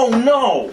Oh no!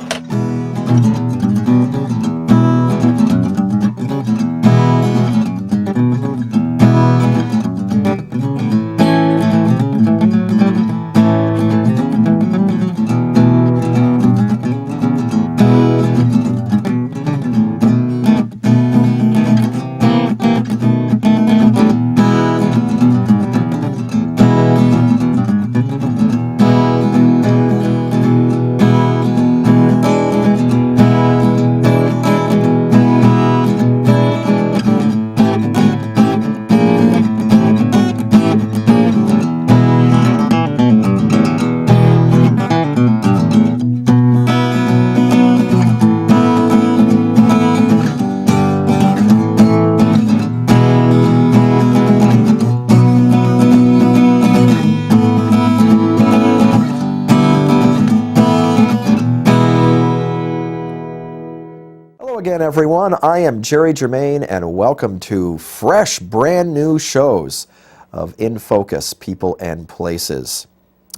Again, everyone, I am Germain, and welcome to fresh, brand new shows of INFOcus, People and Places.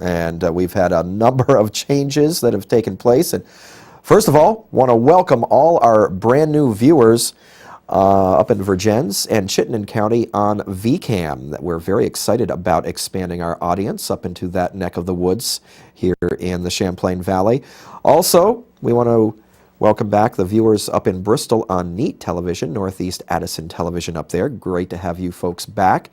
And we've had a number of changes that have taken place. And first of all, want to welcome all our brand new viewers up in Vergennes and Chittenden County on VCAM. That we're very excited about expanding our audience up into that neck of the woods here in the Champlain Valley. Also, we want to welcome back the viewers up in Bristol on NEAT Television, Northeast Addison Television up there. Great to have you folks back.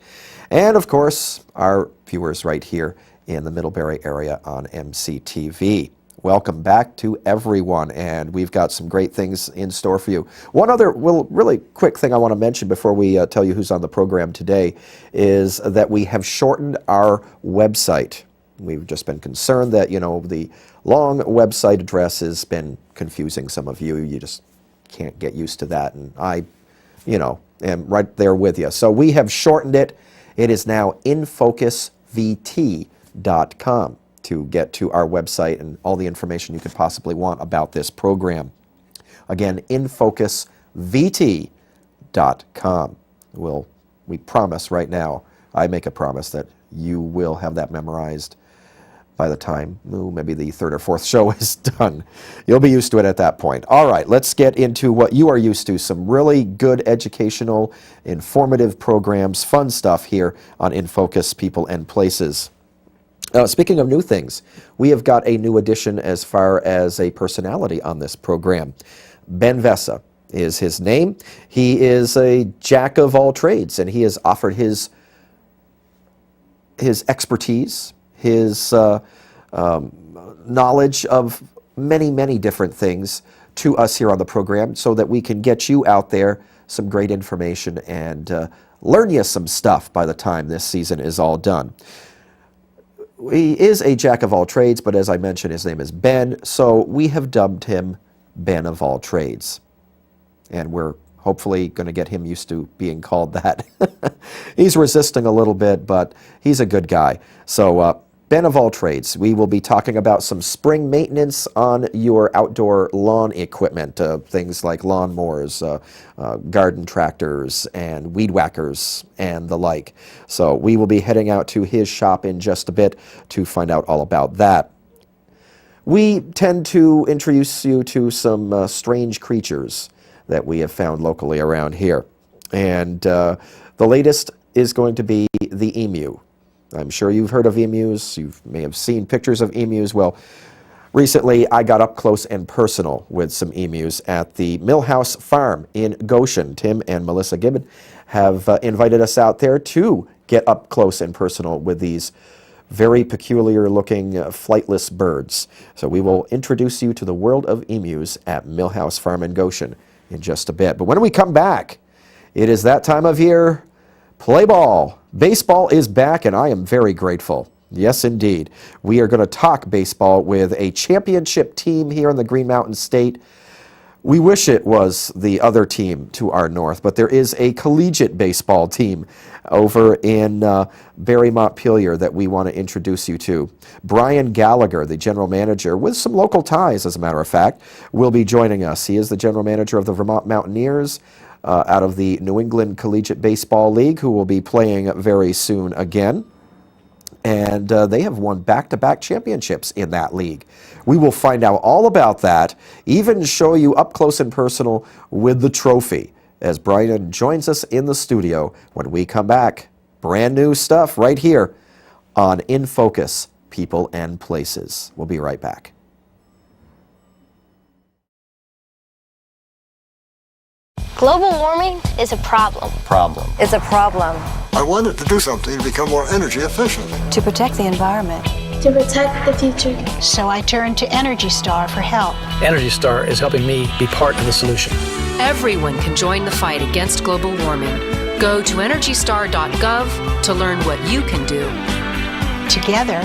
And of course, our viewers right here in the Middlebury area on MCTV. Welcome back to everyone, and we've got some great things in store for you. One other really quick thing I want to mention before we tell you who's on the program today is that we have shortened our website. We've just been concerned that, the long website address has been confusing some of you. You just can't get used to that. And I, am right there with you. So we have shortened it. It is now infocusvt.com to get to our website and all the information you could possibly want about this program. Again, infocusvt.com. We promise right now, I make a promise that you will have that memorized by the time maybe the third or fourth show is done. You'll be used to it at that point. All right, let's get into what you are used to. Some really good educational, informative programs, fun stuff here on INFOcus, People and Places. Speaking of new things, we have got a new addition as far as a personality on this program. Ben Vessa is his name. He is a jack of all trades, and he has offered his expertise, his knowledge of many, many different things to us here on the program so that we can get you out there some great information and learn you some stuff by the time this season is all done. He is a jack of all trades, but as I mentioned, his name is Ben, so we have dubbed him Ben of all trades. And we're hopefully going to get him used to being called that. He's resisting a little bit, but he's a good guy. So Ben of all trades, we will be talking about some spring maintenance on your outdoor lawn equipment, things like lawnmowers, garden tractors, and weed whackers, and the like. So we will be heading out to his shop in just a bit to find out all about that. We tend to introduce you to some strange creatures that we have found locally around here. And the latest is going to be the emu. I'm sure you've heard of emus. You may have seen pictures of emus. Well, recently I got up close and personal with some emus at the Millhouse Farm in Goshen. Tim and Melissa Gibbon have invited us out there to get up close and personal with these very peculiar looking flightless birds. So we will introduce you to the world of emus at Millhouse Farm in Goshen in just a bit. But when we come back, it is that time of year. Play ball. Baseball is back, and I am very grateful. Yes, indeed. We are going to talk baseball with a championship team here in the Green Mountain State. We wish it was the other team to our north, but there is a collegiate baseball team over in Barry Montpelier that we want to introduce you to. Brian Gallagher, the general manager, with some local ties, as a matter of fact, will be joining us. He is the general manager of the Vermont Mountaineers, out of the New England Collegiate Baseball League, who will be playing very soon again. and they have won back-to-back championships in that league. We will find out all about that, even show you up close and personal with the trophy, as Brian joins us in the studio when we come back. Brand new stuff right here on INFOcus, People and Places. We'll be right back. Global warming is a problem. It's a problem. I wanted to do something to become more energy efficient. To protect the environment. To protect the future. So I turned to Energy Star for help. Energy Star is helping me be part of the solution. Everyone can join the fight against global warming. Go to EnergyStar.gov to learn what you can do. Together,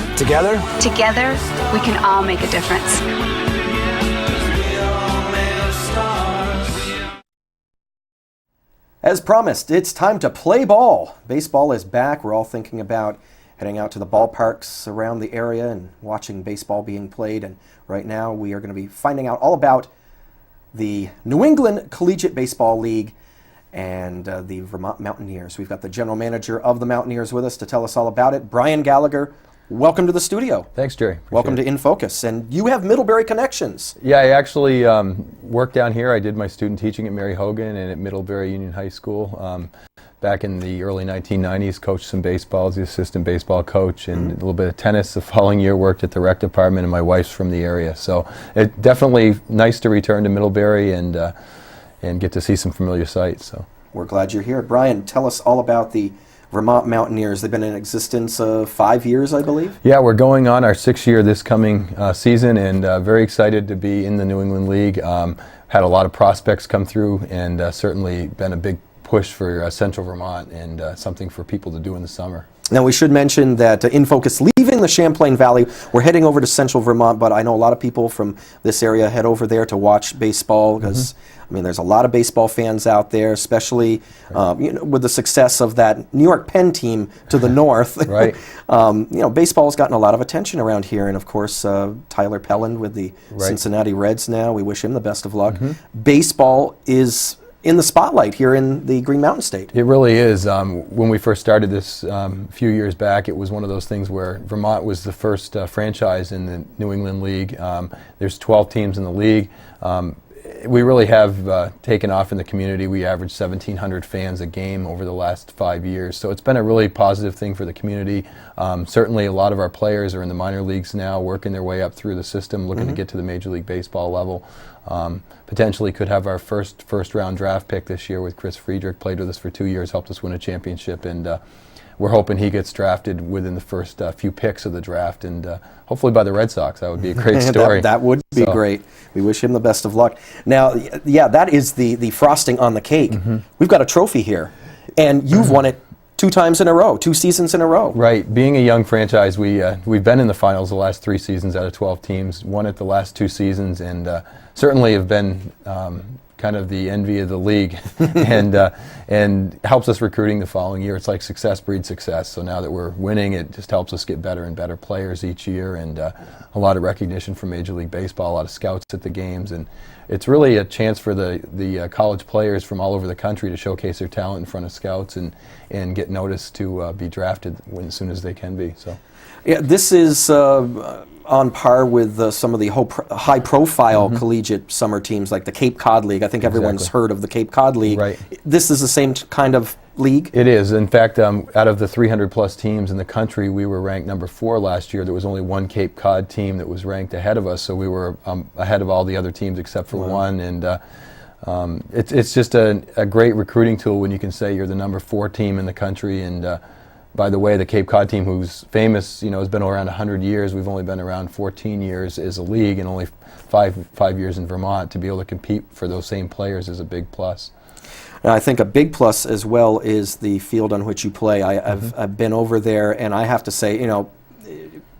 we can all make a difference. As promised, it's time to play ball. Baseball is back. We're all thinking about heading out to the ballparks around the area and watching baseball being played. And right now we are going to be finding out all about the New England Collegiate Baseball League and the Vermont Mountaineers. We've got the general manager of the Mountaineers with us to tell us all about it. Brian Gallagher, welcome to the studio. Thanks, Jerry. Welcome to INFOcus. And you have Middlebury connections. Yeah, I actually worked down here. I did my student teaching at Mary Hogan and at Middlebury Union High School. Back in the early 1990s, coached some baseball as the assistant baseball coach, and a little bit of tennis. The following year, worked at the rec department, and my wife's from the area. So it's definitely nice to return to Middlebury and get to see some familiar sights. So we're glad you're here. Brian, tell us all about the Vermont Mountaineers. They've been in existence 5 years, I believe. Yeah, we're going on our 6th year this coming season, and very excited to be in the New England League. Had a lot of prospects come through, and certainly been a big push for Central Vermont and something for people to do in the summer. Now, we should mention that INFOcus leaving the Champlain Valley, we're heading over to Central Vermont, but I know a lot of people from this area head over there to watch baseball because, I mean, there's a lot of baseball fans out there, especially with the success of that New York Penn team to the north. Right. Baseball's gotten a lot of attention around here, and of course, Tyler Pelland with the Cincinnati Reds now. We wish him the best of luck. Baseball is in the spotlight here in the Green Mountain State. It really is. When we first started this a few years back, it was one of those things where Vermont was the first franchise in the New England League. There's 12 teams in the league. We really have taken off in the community. We average 1,700 fans a game over the last 5 years. So it's been a really positive thing for the community. Certainly a lot of our players are in the minor leagues now, working their way up through the system, looking to get to the Major League Baseball level. Potentially could have our first round draft pick this year with Chris Friedrich. Played with us for 2 years, helped us win a championship, and we're hoping he gets drafted within the first few picks of the draft, and hopefully by the Red Sox. That would be a great story. that would be great. We wish him the best of luck. Now, yeah, that is the frosting on the cake. We've got a trophy here, and you've won it 2 times in a row, 2 seasons in a row. Right. Being a young franchise, we've been in the finals the last 3 seasons out of 12 teams, won it the last 2 seasons, and certainly have been kind of the envy of the league and helps us recruiting the following year. It's like success breeds success. So now that we're winning, it just helps us get better and better players each year, and a lot of recognition from Major League Baseball, a lot of scouts at the games, and it's really a chance for the college players from all over the country to showcase their talent in front of scouts and get noticed to be drafted as soon as they can be. So, yeah, this is on par with some of the high-profile collegiate summer teams like the Cape Cod League. I think everyone's heard of the Cape Cod League. Right. This is the same kind of league? It is. In fact, out of the 300-plus teams in the country, we were ranked number 4 last year. There was only one Cape Cod team that was ranked ahead of us, so we were ahead of all the other teams except for one. And it's just a great recruiting tool when you can say you're the number 4 team in the country. And by the way, the Cape Cod team, who's famous, has been around 100 years. We've only been around 14 years as a league, and only five years in Vermont. To be able to compete for those same players is a big plus. And I think a big plus as well is the field on which you play. I've been over there, and I have to say,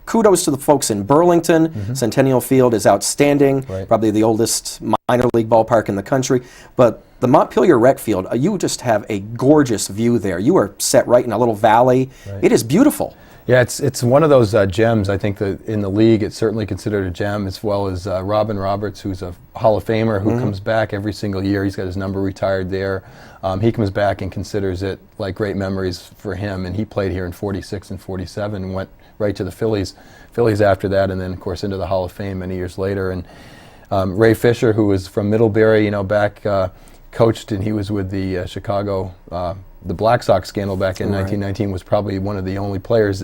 kudos to the folks in Burlington. Centennial Field is outstanding, probably the oldest minor league ballpark in the country. But the Montpelier Rec Field, you just have a gorgeous view there. You are set right in a little valley. It is beautiful. Yeah, it's one of those gems. I think that in the league, it's certainly considered a gem, as well as Robin Roberts, who's a Hall of Famer who comes back every single year. He's got his number retired there. He comes back and considers it like great memories for him, and he played here in 46 and 47 and went right to the Phillies after that, and then, of course, into the Hall of Fame many years later. And Ray Fisher, who was from Middlebury, back coached, and he was with the Chicago the Black Sox scandal back in 1919, was probably one of the only players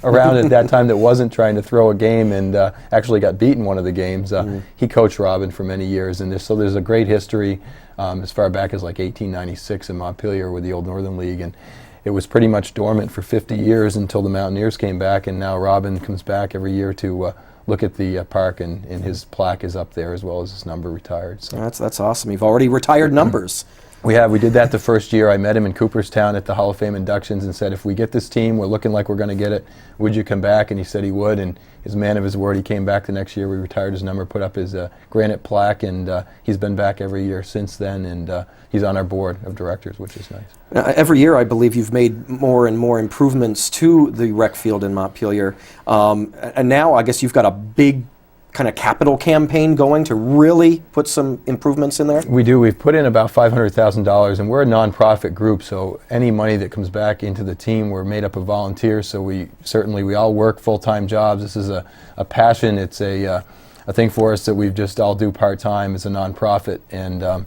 around at that time that wasn't trying to throw a game, and actually got beaten one of the games. He coached Robin for many years, and so there's a great history as far back as like 1896 in Montpelier with the old Northern League, and it was pretty much dormant for 50 years until the Mountaineers came back, and now Robin comes back every year to look at the park, and his plaque is up there as well as his number retired. So That's awesome. You've already retired numbers. We did that the first year. I met him in Cooperstown at the Hall of Fame inductions and said, if we get this team, we're looking like we're going to get it, would you come back? And he said he would, and he's a man of his word. He came back the next year. We retired his number, put up his granite plaque, and he's been back every year since then, and he's on our board of directors, which is nice. Now, every year, I believe you've made more and more improvements to the rec field in Montpelier, and now I guess you've got a big kind of capital campaign going to really put some improvements in there? We do. We've put in about $500,000, and we're a nonprofit group, so any money that comes back into the team, we're made up of volunteers, so we all work full-time jobs. This is a passion. It's a thing for us that we've just all do part-time as a nonprofit, and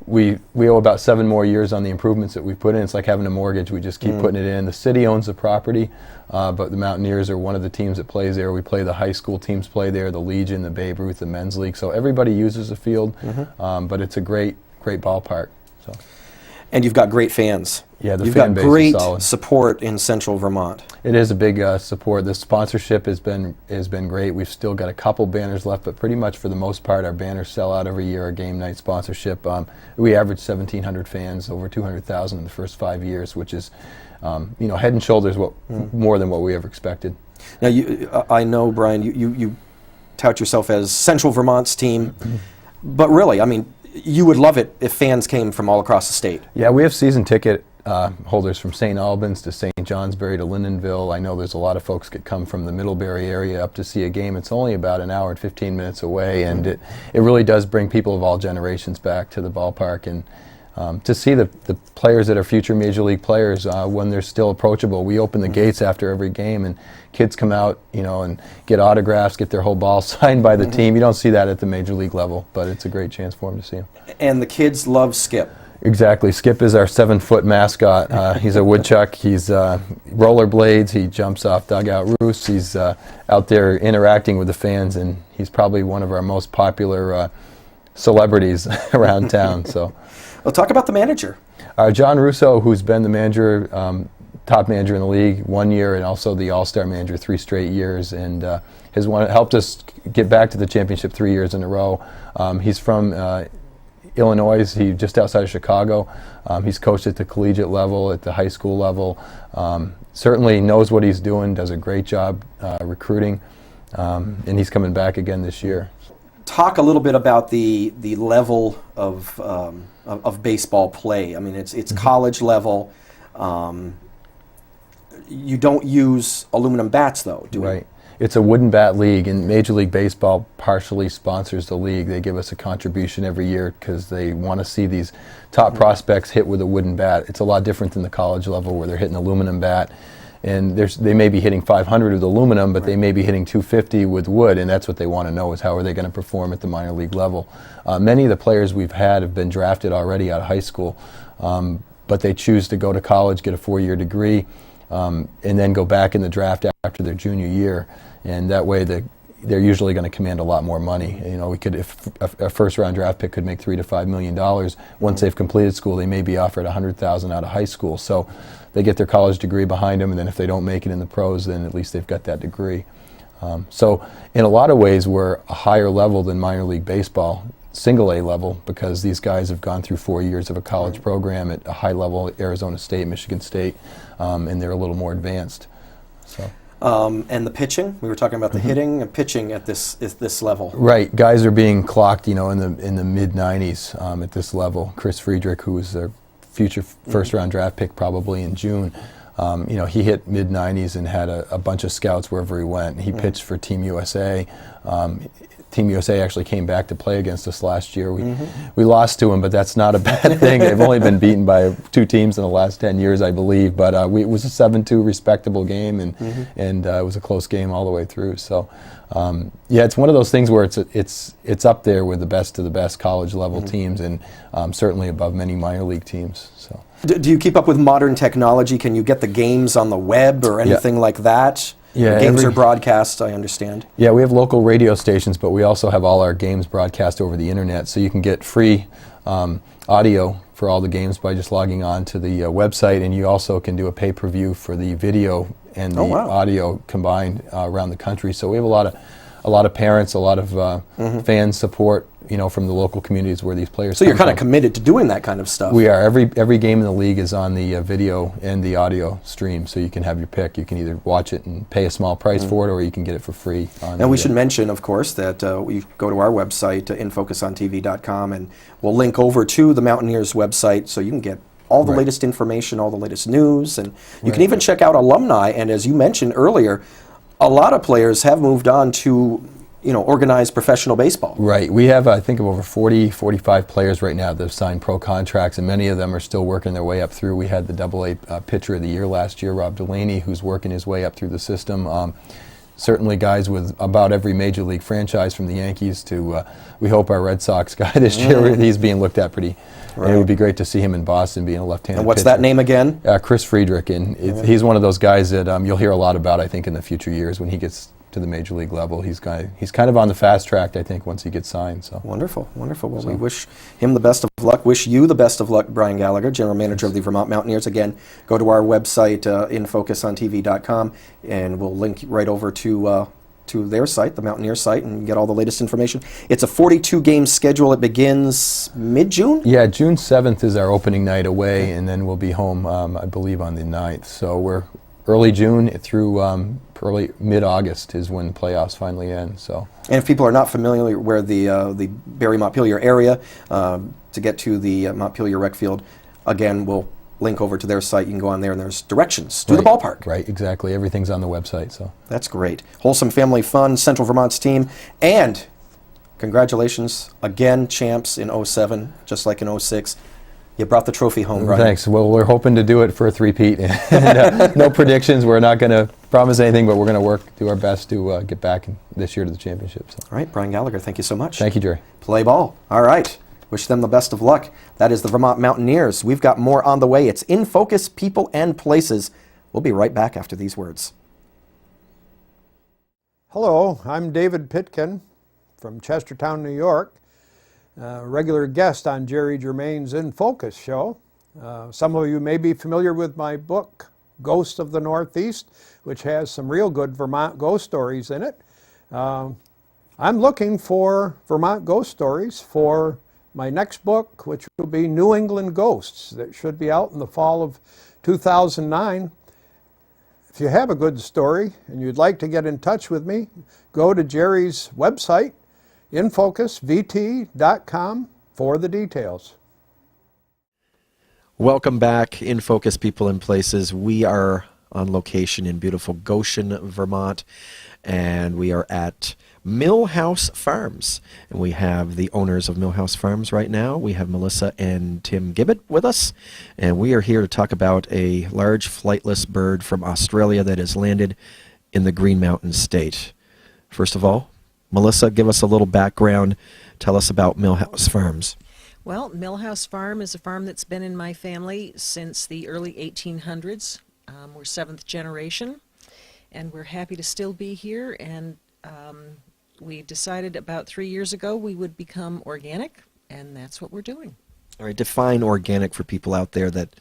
we owe about 7 more years on the improvements that we've put in. It's like having a mortgage. We just keep putting it in. The city owns the property, but the Mountaineers are one of the teams that plays there. We play the high school teams play there, the Legion, the Babe Ruth, the Men's League. So everybody uses the field, but it's a great ballpark. So. And you've got great fans. Yeah, the You've fan got base great is solid. support in Central Vermont. It is a big support. The sponsorship has been great. We've still got a couple banners left, but pretty much for the most part, our banners sell out every year. Our game night sponsorship. We average 1,700 fans, over 200,000 in the first 5 years, which is, head and shoulders more than what we ever expected. Now, I know, Brian, you tout yourself as Central Vermont's team, but really, I mean, you would love it if fans came from all across the state. Yeah, we have season ticket holders from St. Albans to St. Johnsbury to Lyndonville. I know there's a lot of folks that come from the Middlebury area up to see a game. It's only about an hour and 15 minutes away, and it really does bring people of all generations back to the ballpark, and to see the players that are future Major League players when they're still approachable. We open the gates after every game, and kids come out, and get autographs, get their whole ball signed by the team. You don't see that at the Major League level, but it's a great chance for them to see them. And the kids love Skip. Exactly. Skip is our 7-foot mascot. He's a woodchuck. He's rollerblades. He jumps off dugout roofs. He's out there interacting with the fans, and he's probably one of our most popular celebrities around town. So, well, talk about the manager. John Russo, who's been the manager, top manager in the league 1 year, and also the All-Star manager 3 straight years, and has helped us get back to the championship 3 years in a row. He's from Illinois. He's just outside of Chicago. He's coached at the collegiate level, at the high school level. Certainly knows what he's doing, does a great job recruiting, and he's coming back again this year. Talk a little bit about the level of baseball play. I mean, it's college level. You don't use aluminum bats, though, do you? Right. It's a wooden bat league, and Major League Baseball partially sponsors the league. They give us a contribution every year because they want to see these top prospects hit with a wooden bat. It's a lot different than the college level where they're hitting aluminum bat, and they may be hitting 500 with aluminum, but they may be hitting 250 with wood, and that's what they want to know, is how are they going to perform at the minor league level. Many of the players we've had have been drafted already out of high school, but they choose to go to college, get a 4-year degree, and then go back in the draft after their junior year. And that way they're usually going to command a lot more money. If a first-round draft pick could make $3 to $5 million, once they've completed school, they may be offered $100,000 out of high school. So they get their college degree behind them, and then if they don't make it in the pros, then at least they've got that degree. So in a lot of ways, we're a higher level than minor league baseball, single A level, because these guys have gone through 4 years of a college program at a high level at Arizona State, Michigan State, and they're a little more advanced. So. And the pitching, we were talking about the hitting and pitching at this level. Right, guys are being clocked, in the mid 90s at this level. Chris Friedrich, who was a future first-round draft pick probably in June, You know, he hit mid-90s and had a bunch of scouts wherever he went. He pitched for Team USA. Team USA actually came back to play against us last year. We lost to him, but that's not a bad thing. They've only been beaten by 2 teams in the last 10 years, I believe. But it was a 7-2 respectable game, and it was a close game all the way through. So, yeah, it's one of those things where it's up there with the best of the best college level teams, and certainly above many minor league teams. So. Do you keep up with modern technology? Can you get the games on the web or anything like that? Yeah, games are broadcast, I understand. Yeah, we have local radio stations, but we also have all our games broadcast over the internet, so you can get free audio for all the games by just logging on to the website, and you also can do a pay-per-view for the video and the audio combined around the country. So we have a lot of parents, a lot of fan support, you know, from the local communities where these players. So you're kind of committed to doing that kind of stuff. We are. Every game in the league is on the video and the audio stream, so you can have your pick. You can either watch it and pay a small price for it, or you can get it for free. And we should mention, of course, that we go to our website, INFOcusOnTV.com, and we'll link over to the Mountaineers website, so you can get all the latest information, all the latest news, and you can even check out alumni. And as you mentioned earlier, a lot of players have moved on to, you know, organized professional baseball. Right. We have, I think, of over 40, 45 players right now that have signed pro contracts, and many of them are still working their way up through. We had the AA Pitcher of the Year last year, Rob Delaney, who's working his way up through the system. Certainly guys with about every major league franchise, from the Yankees to, we hope, our Red Sox guy this year. He's being looked at pretty. And it would be great to see him in Boston being a left-handed And what's pitcher. that name again? Chris Friedrich, and he's one of those guys that you'll hear a lot about, I think, in the future years when he gets to the major league level. He's kind of on the fast track, I think, once he gets signed. So wonderful, wonderful. Well, we wish him the best of luck. Wish you the best of luck, Brian Gallagher, General Manager of the Vermont Mountaineers. Again, go to our website, INFOcusOnTV.com, and we'll link right over to their site, the Mountaineers site, and get all the latest information. It's a 42-game schedule. It begins mid-June? Yeah, June 7th is our opening night away, and then we'll be home, I believe, on the 9th. So we're early June through early mid-August is when the playoffs finally end. So. And if people are not familiar where the Barry-Montpelier area, to get to the Montpelier Rec Field, again, we'll link over to their site. You can go on there, and there's directions to the ballpark. Right, exactly. Everything's on the website. So that's great. Wholesome family fun, Central Vermont's team, and congratulations again, champs in 07, just like in 06. You brought the trophy home, Brian. Thanks. Well, we're hoping to do it for a three-peat. No predictions. We're not going to promise anything, but we're going to do our best to get back this year to the championship. So. All right, Brian Gallagher, thank you so much. Thank you, Jerry. Play ball. All right. Wish them the best of luck. That is the Vermont Mountaineers. We've got more on the way. It's In Focus, People and Places. We'll be right back after these words. Hello, I'm David Pitkin from Chestertown, New York. Regular guest on Jerry Germain's In Focus show. Some of you may be familiar with my book, Ghost of the Northeast, which has some real good Vermont ghost stories in it. I'm looking for Vermont ghost stories for my next book, which will be New England Ghosts, that should be out in the fall of 2009. If you have a good story and you'd like to get in touch with me, go to Jerry's website, infocusvt.com, for the details. Welcome back, In Focus, People and Places. We are on location in beautiful Goshen, Vermont, and we are at Millhouse Farms, and we have the owners of Millhouse Farms right now. We have Melissa and Tim Gibbett with us, and we are here to talk about a large flightless bird from Australia that has landed in the Green Mountain State. First of all, Melissa, give us a little background. Tell us about Millhouse Farms. Well, Millhouse Farm is a farm that's been in my family since the early 1800s. We're 7th generation, and we're happy to still be here, and we decided about 3 years ago we would become organic, and that's what we're doing. All right, define organic for people out there that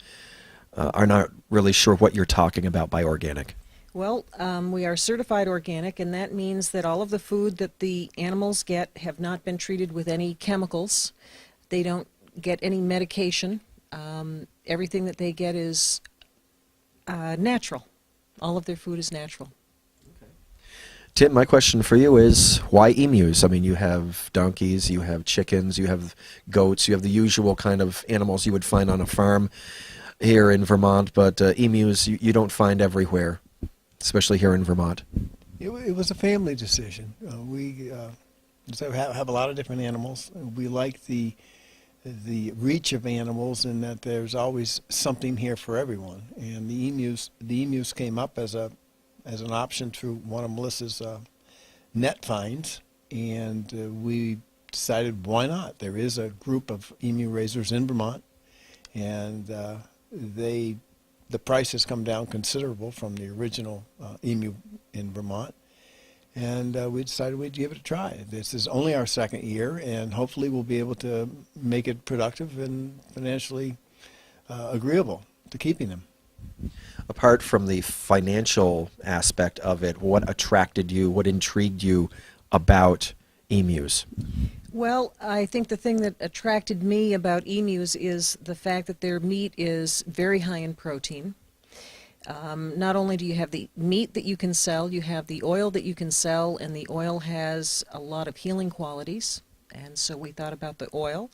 are not really sure what you're talking about by organic. Well, we are certified organic, and that means that all of the food that the animals get have not been treated with any chemicals. They don't get any medication. Everything that they get is natural. All of their food is natural. Tim, my question for you is, why emus? I mean, you have donkeys, you have chickens, you have goats, you have the usual kind of animals you would find on a farm. here in Vermont, but emus you don't find everywhere, especially here in Vermont. It was a family decision. We have a lot of different animals. We like the reach of animals, and that there's always something here for everyone. And the emus came up as an option through one of Melissa's net finds, and we decided why not. There is a group of emu raisers in Vermont, and the price has come down considerable from the original emu in Vermont, and we decided we'd give it a try. This is only our second year, and hopefully we'll be able to make it productive and financially agreeable to keeping them. Apart from the financial aspect of it, what attracted you, what intrigued you about emus? Well, I think the thing that attracted me about emus is the fact that their meat is very high in protein. Not only do you have the meat that you can sell, you have the oil that you can sell, and the oil has a lot of healing qualities. And so we thought about the oil.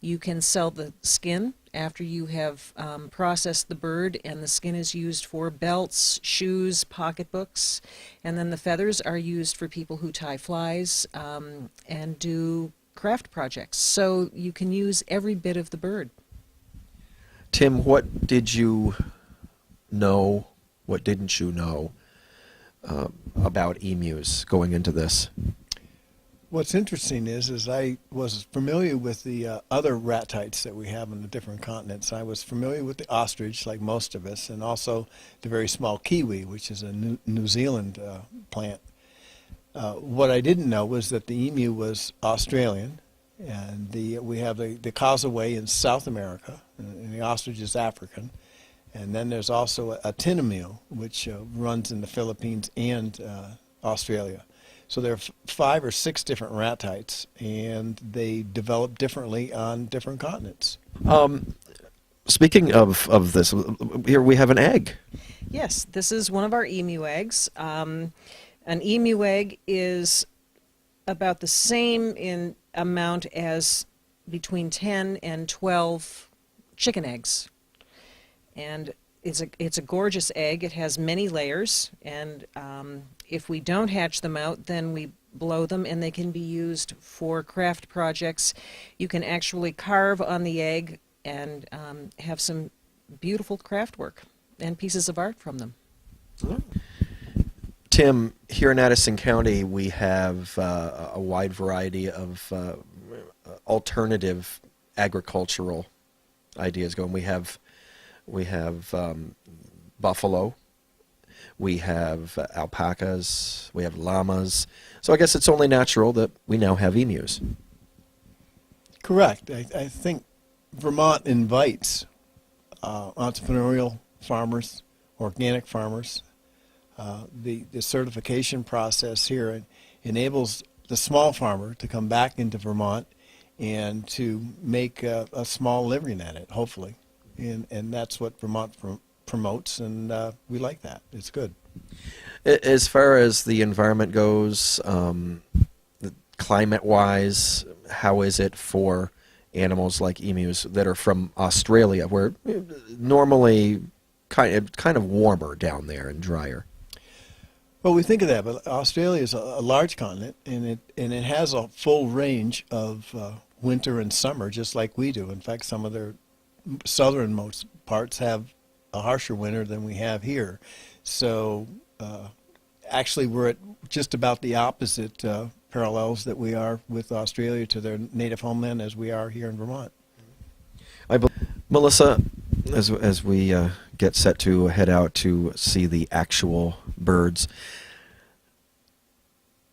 You can sell the skin after you have processed the bird, and the skin is used for belts, shoes, pocketbooks, and then the feathers are used for people who tie flies and do craft projects. So you can use every bit of the bird. Tim, what did you know, what didn't you know about emus going into this? What's interesting is I was familiar with the other ratites that we have on the different continents. I was familiar with the ostrich, like most of us, and also the very small kiwi, which is a New Zealand plant. What I didn't know was that the emu was Australian, and we have the causeway in South America, and the ostrich is African. And then there's also a tinamou, which runs in the Philippines and Australia. So there are 5 or 6 different ratites, and they develop differently on different continents. Speaking of this, here we have an egg. Yes, this is one of our emu eggs. An emu egg is about the same in amount as between 10 and 12 chicken eggs. And it's a gorgeous egg. It has many layers, and if we don't hatch them out, then we blow them, and they can be used for craft projects. You can actually carve on the egg and have some beautiful craft work and pieces of art from them. Tim, here in Addison County, we have a wide variety of alternative agricultural ideas going. We have buffalo, we have alpacas, we have llamas. So I guess it's only natural that we now have emus. Correct. I think Vermont invites entrepreneurial farmers, organic farmers. The certification process here enables the small farmer to come back into Vermont and to make a small living at it, hopefully. And that's what Vermont promotes, and we like that. It's good. As far as the environment goes, climate-wise, how is it for animals like emus that are from Australia, where normally kind of warmer down there and drier? Well, we think of that, but Australia is a large continent, and it has a full range of winter and summer, just like we do. In fact, some of their southernmost parts have a harsher winter than we have here. So actually we're at just about the opposite parallels that we are with Australia to their native homeland as we are here in Vermont. Melissa, as we get set to head out to see the actual birds,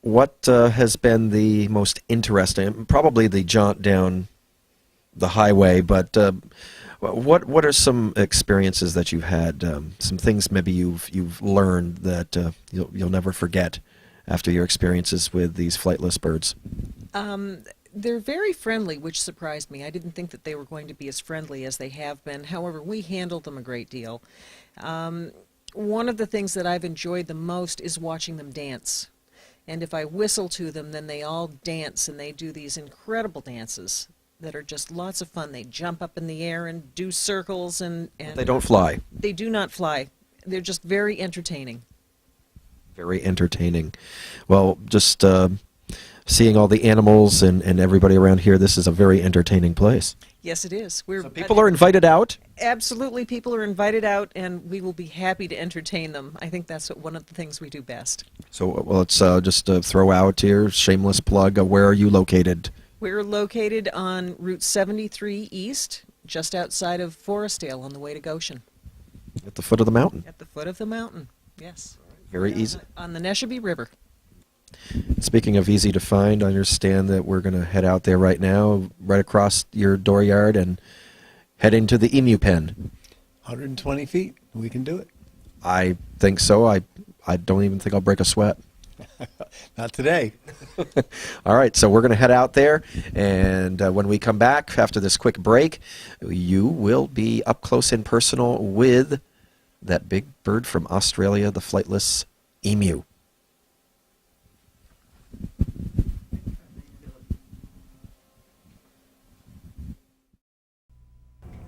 what has been the most interesting, probably the jaunt down the highway, but what are some experiences that you've had, some things maybe you've learned that you'll never forget after your experiences with these flightless birds? They're very friendly, which surprised me. I didn't think that they were going to be as friendly as they have been. However, we handled them a great deal. One of the things that I've enjoyed the most is watching them dance. And if I whistle to them, then they all dance, and they do these incredible dances. that are just lots of fun. They jump up in the air and do circles, and They don't fly. They do not fly. They're just very entertaining. Very entertaining. Well, just seeing all the animals and everybody around here, this is a very entertaining place. Yes, it is. So people are invited out? Absolutely, people are invited out, and we will be happy to entertain them. I think that's one of the things we do best. So well, let's just throw out here, shameless plug, where are you located? We're located on Route 73 East, just outside of Forestdale on the way to Goshen. At the foot of the mountain. At the foot of the mountain, yes. Very easy. On the Neshabie River. Speaking of easy to find, I understand that we're going to head out there right now, right across your dooryard, and head into the emu pen. 120 feet. We can do it. I think so. I don't even think I'll break a sweat. Not today. All right, so we're going to head out there, and when we come back after this quick break, you will be up close and personal with that big bird from Australia, the flightless emu.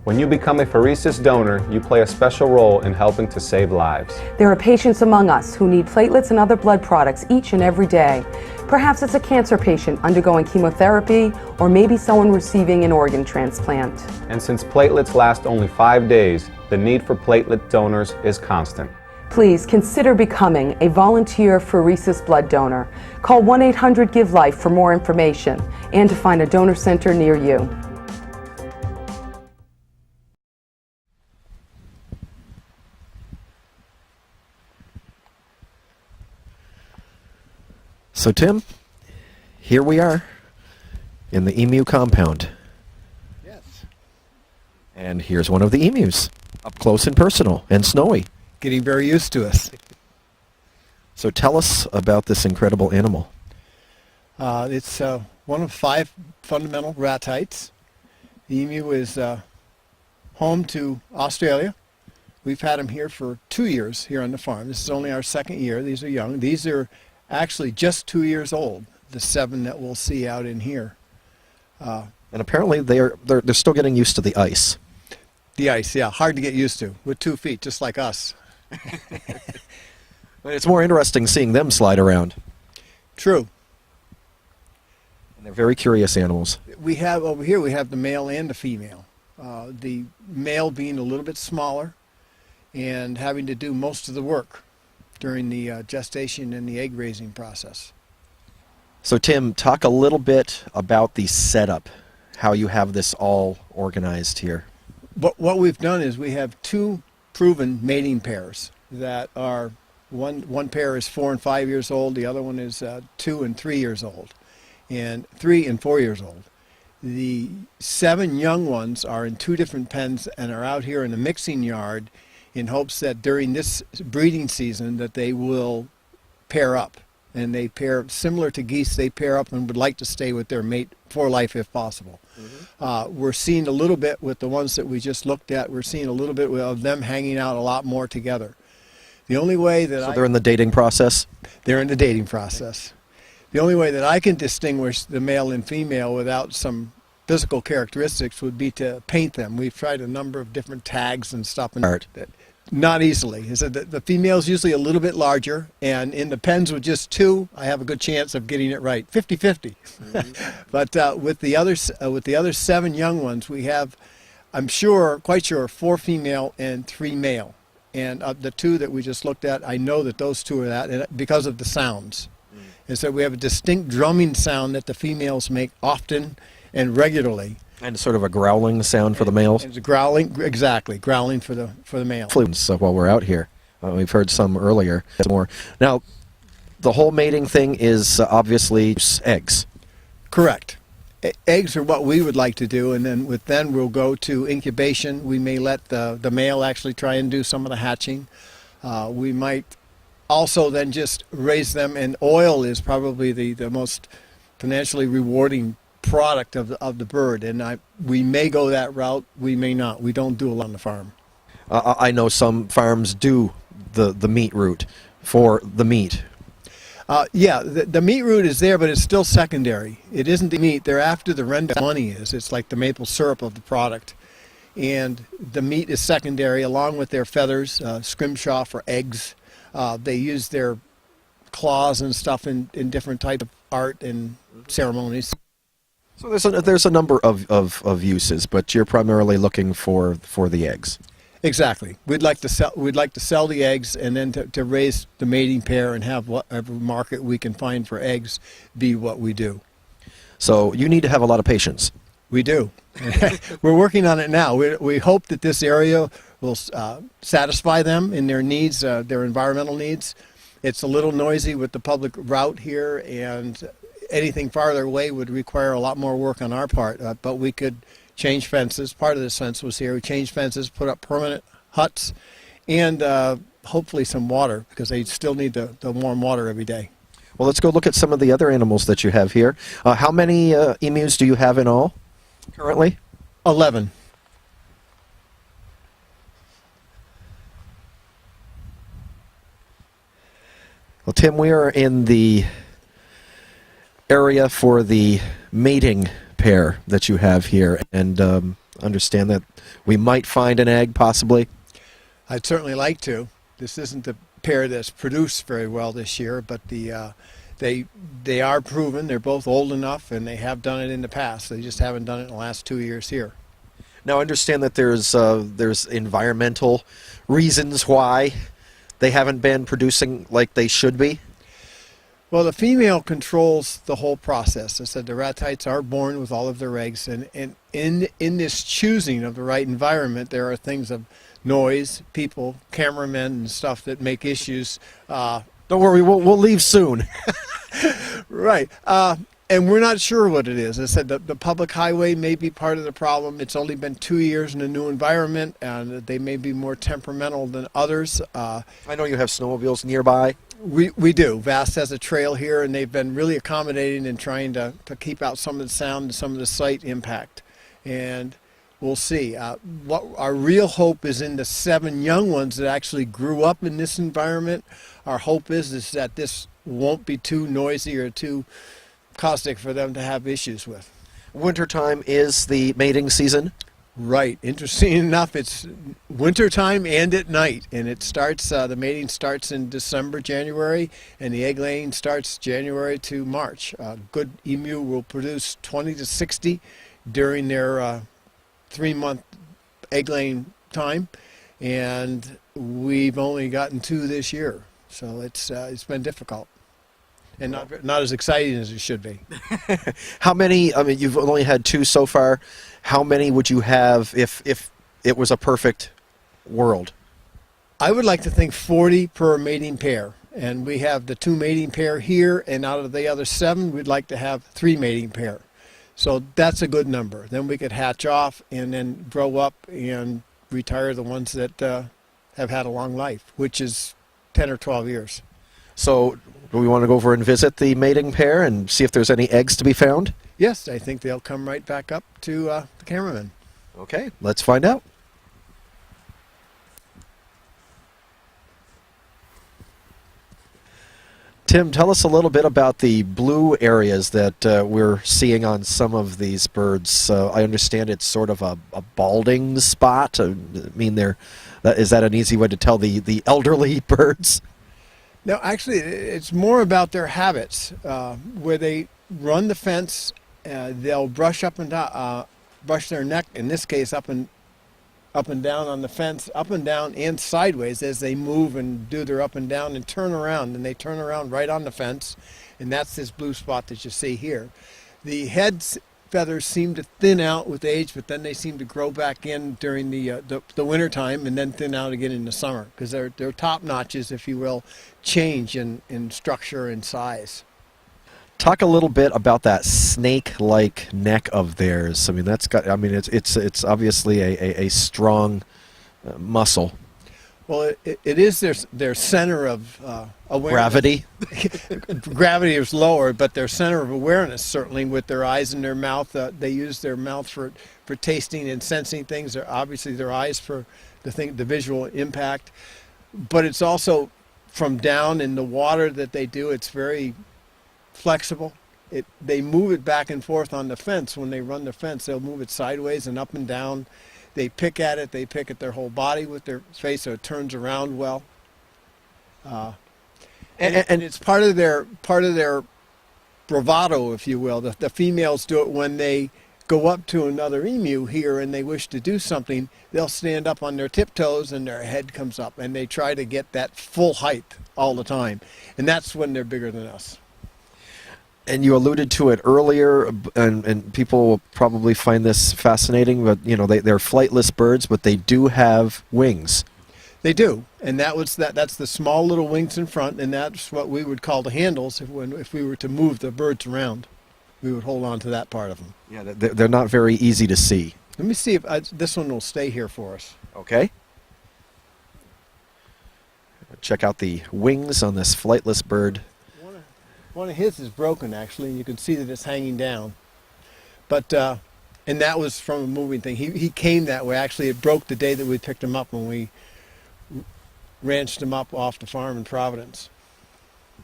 When you become a pheresis donor, you play a special role in helping to save lives. There are patients among us who need platelets and other blood products each and every day. Perhaps it's a cancer patient undergoing chemotherapy, or maybe someone receiving an organ transplant. And since platelets last only 5 days, the need for platelet donors is constant. Please consider becoming a volunteer pheresis blood donor. Call 1-800-GIVE-LIFE for more information and to find a donor center near you. So Tim, here we are in the emu compound. Yes. And here's one of the emus, up close and personal and snowy. Getting very used to us. So tell us about this incredible animal. It's one of 5 fundamental ratites. The emu is home to Australia. We've had him here for 2 years here on the farm. This is only our 2nd year. These are young. These are actually just 2 years old, the 7 that we'll see out in here. And apparently they're still getting used to the ice. The ice, yeah, hard to get used to with 2 feet, just like us. It's more interesting seeing them slide around. True. And they're very curious animals. We have over here, we have the male and the female. The male being a little bit smaller and having to do most of the work during the gestation and the egg raising process. So Tim, talk a little bit about the setup, how you have this all organized here. But what we've done is we have 2 proven mating pairs that are, one pair is 4 and 5 years old, the other one is 2 and 3 years old, and 3 and 4 years old. The 7 young ones are in 2 different pens and are out here in a mixing yard in hopes that during this breeding season that they will pair up. And they pair, similar to geese, they pair up and would like to stay with their mate for life if possible. Mm-hmm. We're seeing a little bit with the ones that we just looked at, we're seeing a little bit of them hanging out a lot more together. The only way that So they're in the dating process? They're in the dating process. The only way that I can distinguish the male and female without some physical characteristics would be to paint them. We've tried a number of different tags and stuff. And not easily. The female's usually a little bit larger, and in the pens with just 2, I have a good chance of getting it right. 50-50. Mm-hmm. But with the other 7 young ones, we have, I'm sure, quite sure, 4 female and 3 male. And of the 2 that we just looked at, I know that those 2 are that, and because of the sounds. Mm. And so we have a distinct drumming sound that the females make often and regularly. And sort of a growling sound for the males? It's growling, exactly, growling for the male. So while we're out here, we've heard some earlier. More. Now, the whole mating thing is obviously eggs. Correct. Eggs are what we would like to do, and then we'll go to incubation. We may let the male actually try and do some of the hatching. We might also then just raise them, and oil is probably the most financially rewarding product of the bird, and we may go that route, we may not. We don't do a lot on the farm. I know some farms do the meat route for the meat. Yeah, the meat root is there, but it's still secondary. It isn't the meat. They're after the rend money is. It's like the maple syrup of the product. And the meat is secondary along with their feathers, scrimshaw for eggs. They use their claws and stuff in different types of art and ceremonies. So there's a number of uses, but you're primarily looking for the eggs. Exactly. We'd like to sell the eggs and then to raise the mating pair and have whatever market we can find for eggs be what we do. So you need to have a lot of patience. We do. We're working on it now. We hope that this area will satisfy them in their needs, their environmental needs. It's a little noisy with the public route here, and anything farther away would require a lot more work on our part, but we could change fences. Part of this fence was here. We changed fences, put up permanent huts, and hopefully some water, because they still need the warm water every day. Well, let's go look at some of the other animals that you have here. How many emus do you have in all currently? 11. Well, Tim, we are in the area for the mating pair that you have here, and understand that we might find an egg, possibly. I'd certainly like to. This isn't the pair that's produced very well this year, but they are proven. They're both old enough, and they have done it in the past. They just haven't done it in the last 2 years here. Now, I understand that there's environmental reasons why they haven't been producing like they should be. Well, the female controls the whole process. I said the ratites are born with all of their eggs, and in this choosing of the right environment, there are things of noise, people, cameramen, and stuff that make issues. Don't worry, we'll leave soon. Right. And we're not sure what it is. I said the public highway may be part of the problem. It's only been 2 years in a new environment, and they may be more temperamental than others. I know you have snowmobiles nearby. We do. Vast has a trail here, and they've been really accommodating and trying to keep out some of the sound and some of the sight impact. And we'll see. What our real hope is in the 7 young ones that actually grew up in this environment. Our hope is that this won't be too noisy or too caustic for them to have issues with. Wintertime is the mating season. Right. Interesting enough, it's wintertime and at night, and it starts. The mating starts in December, January, and the egg laying starts January to March. Good emu will produce 20 to 60 during their 3-month egg laying time, and we've only gotten 2 this year, so it's been difficult. And not as exciting as it should be. How many, I mean, you've only had 2 so far. How many would you have if it was a perfect world? I would like to think 40 per mating pair. And we have the 2 mating pair here, and out of the other 7, we'd like to have 3 mating pair. So that's a good number. Then we could hatch off and then grow up and retire the ones that have had a long life, which is 10 or 12 years. So do we want to go over and visit the mating pair and see if there's any eggs to be found? Yes, I think they'll come right back up to the cameraman. Okay, let's find out. Tim, tell us a little bit about the blue areas that we're seeing on some of these birds. I understand it's sort of a balding spot. I mean, is that an easy way to tell the elderly birds? No, actually, it's more about their habits. Where they run the fence, they'll brush up and down, brush their neck. In this case, up and down on the fence, up and down and sideways as they move and do their up and down and turn around. And they turn around right on the fence, and that's this blue spot that you see here. The head feathers seem to thin out with age, but then they seem to grow back in during the winter time and then thin out again in the summer, because their top notches, if you will, change in structure and size. Talk a little bit about that snake-like neck of theirs. I mean, it's obviously a strong muscle. Well, it is their center of awareness. Gravity? Gravity is lower, but their center of awareness, certainly, with their eyes and their mouth. They use their mouth for tasting and sensing things. Obviously, their eyes for the visual impact. But it's also from down in the water that they do, it's very flexible. They move it back and forth on the fence. When they run the fence, they'll move it sideways and up and down. They pick at it. They pick at their whole body with their face, so it turns around well. And it's part of their bravado, if you will. The females do it when they go up to another emu here and they wish to do something. They'll stand up on their tiptoes and their head comes up, and they try to get that full height all the time. And that's when they're bigger than us. And you alluded to it earlier, and people will probably find this fascinating, but you know, they're flightless birds, but they do have wings. They do, and that's the small little wings in front, and that's what we would call the handles. If we were to move the birds around, we would hold on to that part of them. Yeah, they're not very easy to see. Let me see if this one will stay here for us. Okay. Check out the wings on this flightless bird. One of his is broken, actually, and you can see that it's hanging down. But and that was from a moving thing. He came that way. Actually, it broke the day that we picked him up when we ranched him up off the farm in Providence.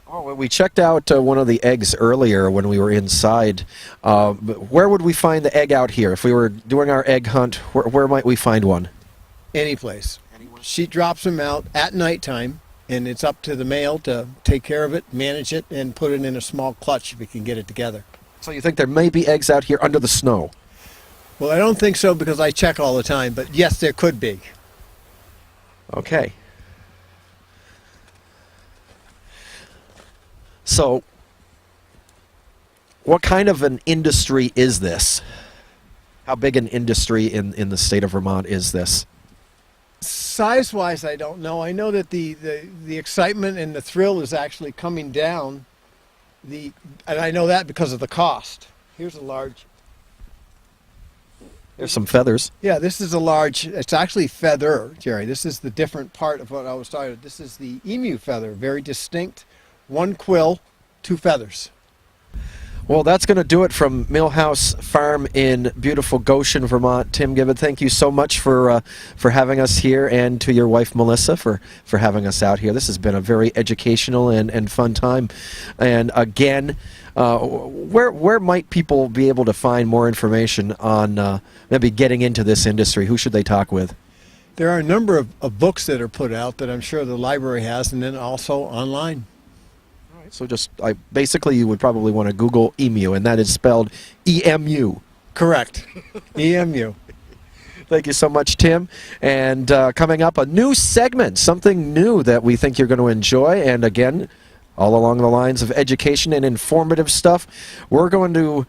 Oh, well, we checked out one of the eggs earlier when we were inside. Where would we find the egg out here? If we were doing our egg hunt, where might we find one? Any place. She drops them out at nighttime, and it's up to the male to take care of it, manage it, and put it in a small clutch if we can get it together. So you think there may be eggs out here under the snow? Well, I don't think so because I check all the time, but yes, there could be. Okay. So, what kind of an industry is this? How big an industry in the state of Vermont is this? Size-wise, I don't know. I know that the excitement and the thrill is actually coming down. And I know that because of the cost. Here's a large. There's some feathers. Yeah, this is a large. It's actually feather, Jerry. This is the different part of what I was talking about. This is the emu feather, very distinct. One quill, two feathers. Well, that's going to do it from Millhouse Farm in beautiful Goshen, Vermont. Tim Gibbon, thank you so much for having us here, and to your wife, Melissa, for having us out here. This has been a very educational and fun time. And again, where might people be able to find more information on maybe getting into this industry? Who should they talk with? There are a number of books that are put out that I'm sure the library has, and then also online. So basically you would probably want to Google emu, and that is spelled E-M-U. Correct. E-M-U. Thank you so much, Tim. And coming up, a new segment, something new that we think you're going to enjoy. And again, all along the lines of education and informative stuff, we're going to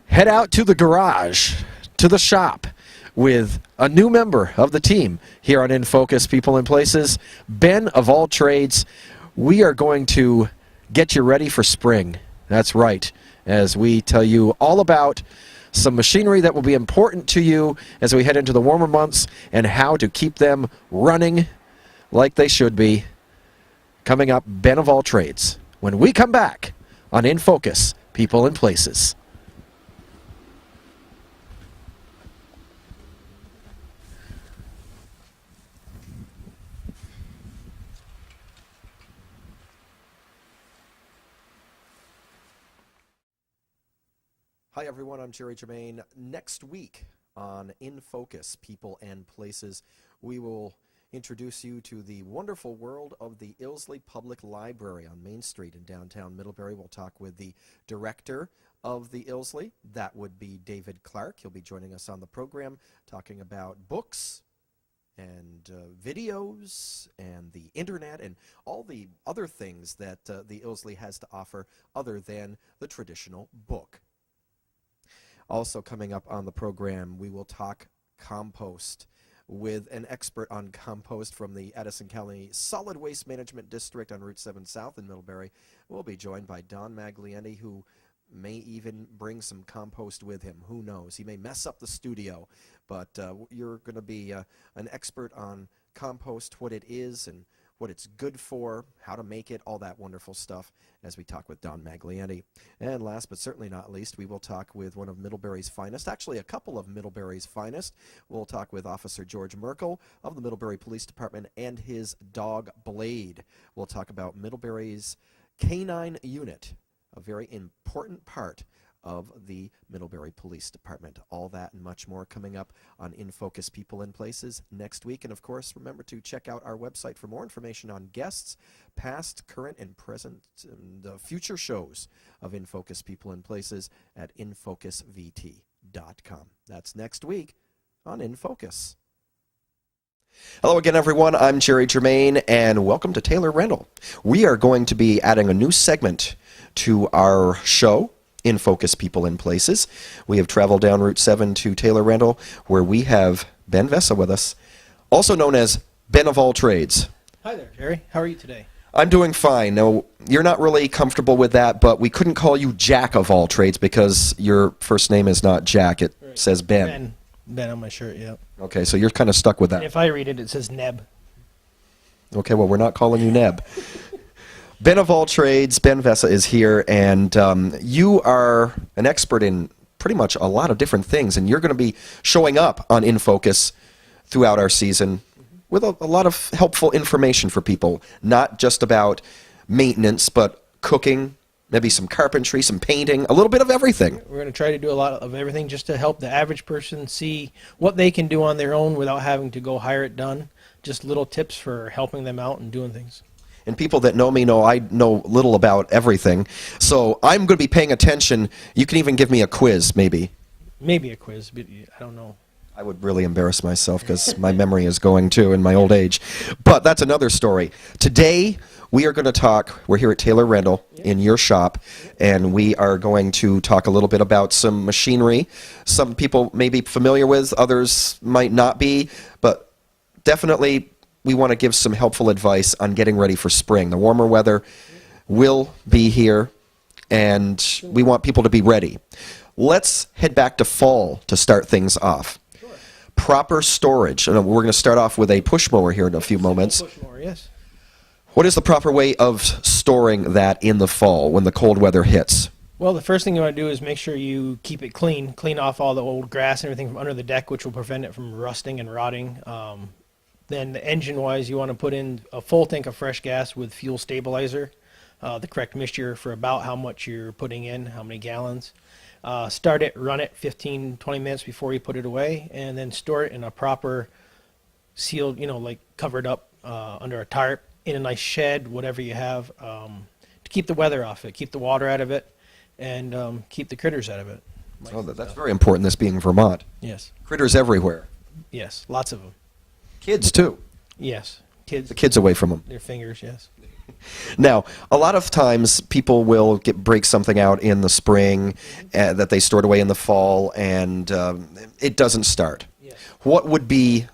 head out to the garage, to the shop, with a new member of the team here on INFOcus People and Places, Ben of all trades. We are going to get you ready for spring. That's right, as we tell you all about some machinery that will be important to you as we head into the warmer months and how to keep them running like they should be. Coming up, Ben of all trades, when we come back on INFOcus People and Places. Hi everyone, I'm Germain. Next week on INFOcus People and Places, we will introduce you to the wonderful world of the Ilsley Public Library on Main Street in downtown Middlebury. We'll talk with the director of the Ilsley. That would be David Clark. He'll be joining us on the program talking about books and videos and the internet and all the other things that the Ilsley has to offer other than the traditional book. Also coming up on the program, we will talk compost with an expert on compost from the Addison County Solid Waste Management District on Route 7 South in Middlebury. We'll be joined by Don Magliani, who may even bring some compost with him. Who knows? He may mess up the studio, but you're going to be an expert on compost, what it is and what it's good for, how to make it, all that wonderful stuff as we talk with Don Magliani. And last but certainly not least, we will talk with one of Middlebury's finest, actually a couple of Middlebury's finest. We'll talk with Officer George Merkel of the Middlebury Police Department and his dog Blade. We'll talk about Middlebury's canine unit, a very important part of the Middlebury Police Department. All that and much more coming up on INFOcus People and Places next week. And of course, remember to check out our website for more information on guests, past, current, and present, and future shows of INFOcus People and Places at infocusvt.com. That's next week on INFOcus. Hello again, everyone. I'm Jerry Germain, and welcome to Taylor Rendell. We are going to be adding a new segment to our show, INFOcus People and Places. We have traveled down Route 7 to Taylor Rendell, where we have Ben Vessa with us, also known as Ben of all trades. Hi there, Jerry. How are you today? I'm doing fine. Now, you're not really comfortable with that, but we couldn't call you Jack of all trades because your first name is not Jack. It says Ben. Ben on my shirt, yeah. Okay, so you're kind of stuck with that. And if I read it, it says Neb. Okay, well, we're not calling you Neb. Ben of all trades, Ben Vessa is here, and you are an expert in pretty much a lot of different things, and you're going to be showing up on INFOcus throughout our season with a lot of helpful information for people, not just about maintenance, but cooking, maybe some carpentry, some painting, a little bit of everything. We're going to try to do a lot of everything just to help the average person see what they can do on their own without having to go hire it done. Just little tips for helping them out and doing things. And people that know me know I know little about everything. So I'm going to be paying attention. You can even give me a quiz, maybe. Maybe a quiz, but I don't know. I would really embarrass myself because my memory is going too in my old age. But that's another story. Today, we are going to talk, we're here at Taylor Rendell in your shop, and we are going to talk a little bit about some machinery. Some people may be familiar with, others might not be, but definitely we want to give some helpful advice on getting ready for spring. The warmer weather will be here, and we want people to be ready. Let's head back to fall to start things off. Sure. Proper storage. And we're going to start off with a push mower here in a few moments. Push mower, yes. What is the proper way of storing that in the fall when the cold weather hits? Well, the first thing you want to do is make sure you keep it clean. Clean off all the old grass and everything from under the deck, which will prevent it from rusting and rotting. Then engine-wise, you want to put in a full tank of fresh gas with fuel stabilizer, the correct mixture for about how much you're putting in, how many gallons. Start it, run it 15, 20 minutes before you put it away, and then store it in a proper sealed, like covered up under a tarp, in a nice shed, whatever you have, to keep the weather off it, keep the water out of it, and keep the critters out of it. Oh, that's very important, this being Vermont. Yes. Critters everywhere. Yes, lots of them. Kids, too. Yes. Kids. The kids away from them. Their fingers, yes. Now, a lot of times people will break something out in the spring that they stored away in the fall, and it doesn't start. Yes. What would be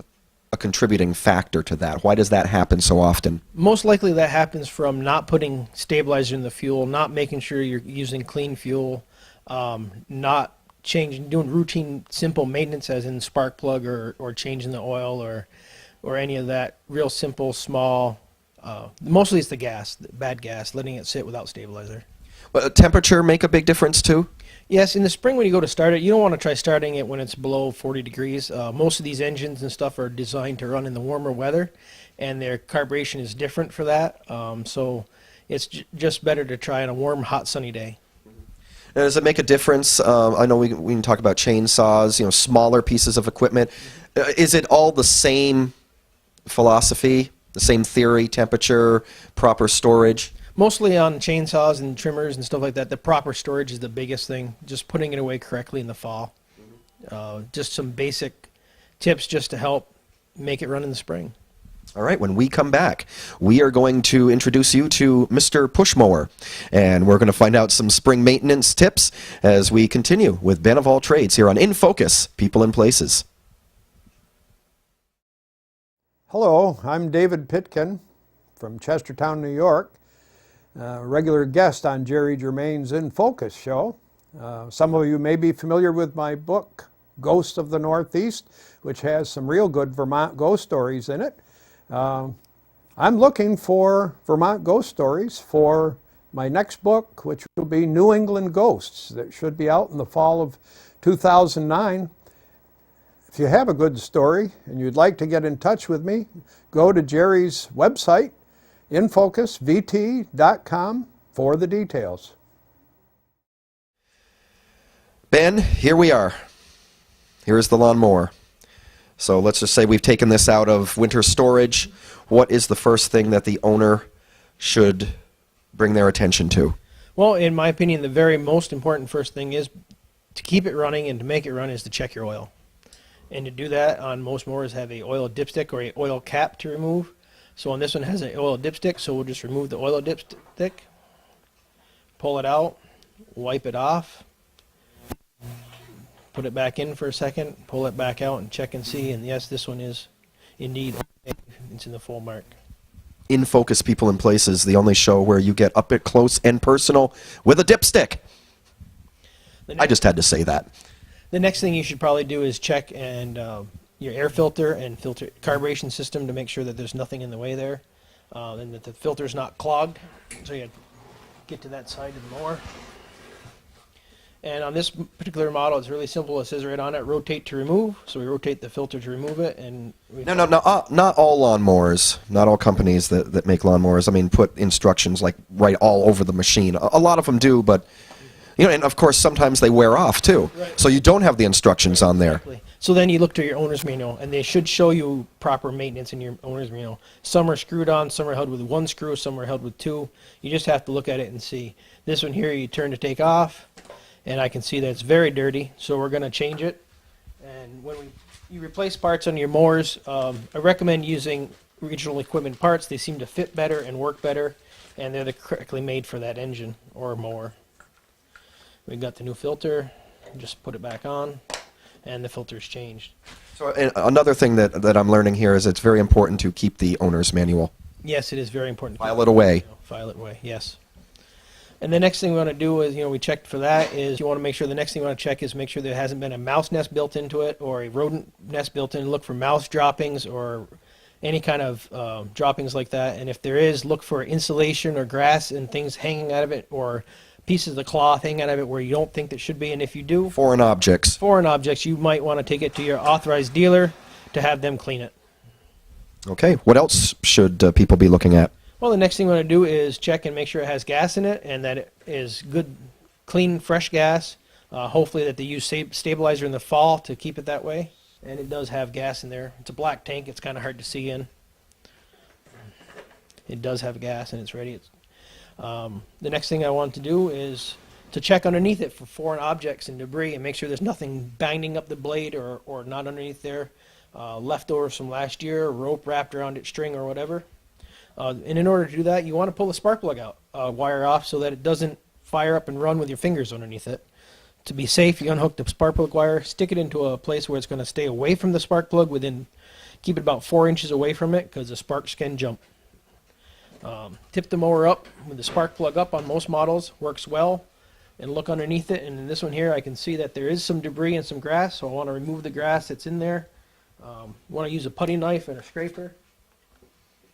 a contributing factor to that? Why does that happen so often? Most likely that happens from not putting stabilizer in the fuel, not making sure you're using clean fuel, not doing routine simple maintenance as in spark plug or changing the oil or any of that real simple, small. Mostly it's the gas, the bad gas, letting it sit without stabilizer. But temperature make a big difference too? Yes, in the spring when you go to start it, you don't want to try starting it when it's below 40 degrees. Most of these engines and stuff are designed to run in the warmer weather, and their carburation is different for that. So it's just better to try on a warm, hot, sunny day. Now, does it make a difference? I know we can talk about chainsaws, smaller pieces of equipment. Is it all the same philosophy, the same theory, temperature, proper storage? Mostly on chainsaws and trimmers and stuff like that, the proper storage is the biggest thing. Just putting it away correctly in the fall. Just some basic tips just to help make it run in the spring. All right, when we come back, we are going to introduce you to Mr. Pushmower, and we're going to find out some spring maintenance tips as we continue with Ben of All Trades here on INFOcus, People and Places. Hello, I'm David Pitkin from Chestertown, New York, regular guest on Jerry Germain's INFOcus show. Some of you may be familiar with my book, Ghosts of the Northeast, which has some real good Vermont ghost stories in it. I I'm looking for Vermont ghost stories for my next book, which will be New England Ghosts, that should be out in the fall of 2009. If you have a good story and you'd like to get in touch with me, go to Jerry's website, INFOcusVT.com, for the details. Ben, here we are. Here is the lawnmower. So let's just say we've taken this out of winter storage. What is the first thing that the owner should bring their attention to? Well, in my opinion, the very most important first thing is to keep it running, and to make it run is to check your oil. And to do that, on most mowers have a oil dipstick or a oil cap to remove. So on this one has an oil dipstick, so we'll just remove the oil dipstick, pull it out, wipe it off, put it back in for a second, pull it back out and check and see, and yes, this one is indeed okay. It's in the full mark. INFOcus People and Places, the only show where you get up close and personal with a dipstick. I just had to say that. The next thing you should probably do is check and your air filter and filter carburation system to make sure that there's nothing in the way there, and that the filter's not clogged. So you get to that side of the mower. And on this particular model, it's really simple. It says right on it, rotate to remove. So we rotate the filter to remove it. And No, not all lawnmowers, not all companies that make lawnmowers, I mean, put instructions like right all over the machine. A lot of them do, but, you know, and of course sometimes they wear off too. Right. So you don't have the instructions on there. Exactly. So then you look to your owner's manual, and they should show you proper maintenance in your owner's manual. Some are screwed on, some are held with one screw, some are held with two. You just have to look at it and see. This one here, you turn to take off, and I can see that it's very dirty, so we're going to change it. And when you replace parts on your mowers, I recommend using regional equipment parts. They seem to fit better and work better, and they're correctly made for that engine or mower. We got the new filter, just put it back on, and the filter's changed. So another thing that I'm learning here is it's very important to keep the owner's manual. Yes, it is very important. File it away. File it away, yes. And the next thing we want to do is, we checked for that, is you want to make sure, the next thing you want to check is make sure there hasn't been a mouse nest built into it or a rodent nest built in. Look for mouse droppings or any kind of droppings like that. And if there is, look for insulation or grass and things hanging out of it, or pieces of cloth hanging out of it where you don't think that should be. And if you do, foreign objects, you might want to take it to your authorized dealer to have them clean it. Okay, what else should people be looking at? Well, the next thing we want to do is check and make sure it has gas in it, and that it is good, clean, fresh gas. Hopefully that they use stabilizer in the fall to keep it that way. And it does have gas in there. It's a black tank. It's kind of hard to see in. It does have gas, and it's ready. The next thing I want to do is to check underneath it for foreign objects and debris, and make sure there's nothing binding up the blade or not underneath there. Leftovers from last year, rope wrapped around its string or whatever. And in order to do that, you want to pull the spark plug out, wire off, so that it doesn't fire up and run with your fingers underneath it. To be safe, you unhook the spark plug wire, stick it into a place where it's going to stay away from the spark plug, keep it about 4 inches away from it, because the sparks can jump. Tip the mower up with the spark plug up on most models, works well, and look underneath it. And in this one here, I can see that there is some debris and some grass, so I want to remove the grass that's in there. Want to use a putty knife and a scraper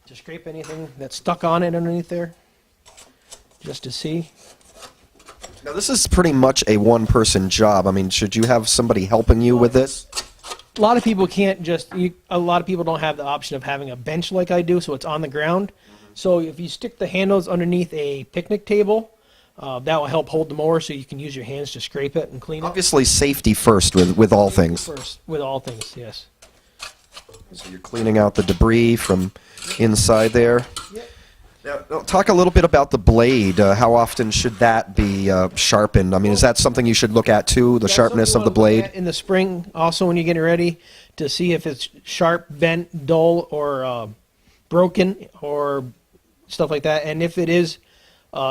to scrape anything that's stuck on it underneath there, just to see. Now this is pretty much a one-person job. I mean, should you have somebody helping you with this? A lot of people a lot of people don't have the option of having a bench like I do, so it's on the ground. So if you stick the handles underneath a picnic table, that will help hold the mower, so you can use your hands to scrape it and clean it. Obviously safety first with all things. First, with all things, yes. So you're cleaning out the debris from inside there. Now, talk a little bit about the blade. How often should that be sharpened? I mean, is that something you should look at too, the sharpness of the blade? In the spring, also when you're getting ready, to see if it's sharp, bent, dull, or broken, or stuff like that. And if it is